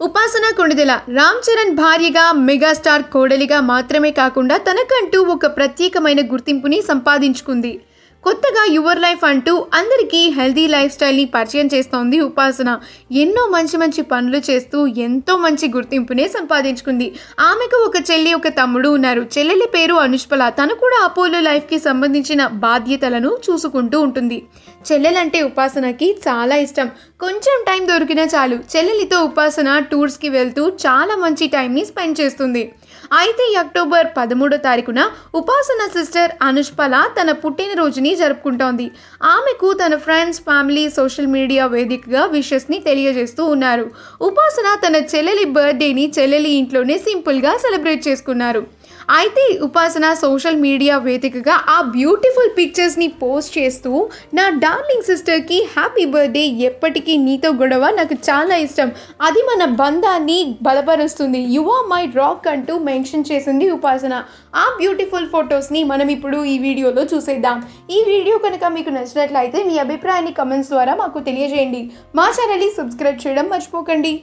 ఉపాసన కొణిదెల రామ్ చరణ్ భార్యగా మెగాస్టార్ కోడలిగా మాత్రమే కాకుండా తనకంటూ ఒక ప్రత్యేకమైన గుర్తింపుని సంపాదించుకుంది. కొత్తగా యువర్ లైఫ్ అంటూ అందరికీ హెల్దీ లైఫ్ స్టైల్ని పరిచయం చేస్తోంది ఉపాసన. ఎన్నో మంచి పనులు చేస్తూ ఎంతో మంచి గుర్తింపునే సంపాదించుకుంది. ఆమెకు ఒక చెల్లి ఒక తమ్ముడు ఉన్నారు. చెల్లెలి పేరు అనుష్పల. తను కూడా అపోలో లైఫ్కి సంబంధించిన బాధ్యతలను చూసుకుంటూ ఉంటుంది. చెల్లెలంటే ఉపాసనకి చాలా ఇష్టం. కొంచెం టైం దొరికినా చాలు చెల్లెలితో ఉపాసన టూర్స్కి వెళ్తూ చాలా మంచి టైంని స్పెండ్ చేస్తుంది. అయితే అక్టోబర్ 13వ తారీఖున ఉపాసన సిస్టర్ అనుష్పల తన పుట్టినరోజుని జరుపుకుంటోంది. ఆమెకు తన ఫ్రెండ్స్, ఫ్యామిలీ, సోషల్ మీడియా వేదికగా విషెస్ని తెలియజేస్తూ ఉన్నారు. ఉపాసన తన చెల్లెలి బర్త్డేని చెల్లెలి ఇంట్లోనే సింపుల్గా సెలబ్రేట్ చేసుకున్నారు. అయితే ఉపాసన సోషల్ మీడియా వేదికగా ఆ బ్యూటిఫుల్ పిక్చర్స్ని పోస్ట్ చేస్తూ, నా డార్లింగ్ సిస్టర్కి హ్యాపీ బర్త్డే, ఎప్పటికీ నీతో గొడవ నాకు చాలా ఇష్టం, అది మన బంధాన్ని బలపరుస్తుంది, యు ఆర్ మై రాక్ అంటూ మెన్షన్ చేసింది ఉపాసన. ఆ బ్యూటిఫుల్ ఫొటోస్ని మనం ఇప్పుడు ఈ వీడియోలో చూసేద్దాం. ఈ వీడియో కనుక మీకు నచ్చినట్లయితే మీ అభిప్రాయాన్ని కమెంట్స్ ద్వారా మాకు తెలియజేయండి. మా ఛానల్ని సబ్స్క్రైబ్ చేయడం మర్చిపోకండి.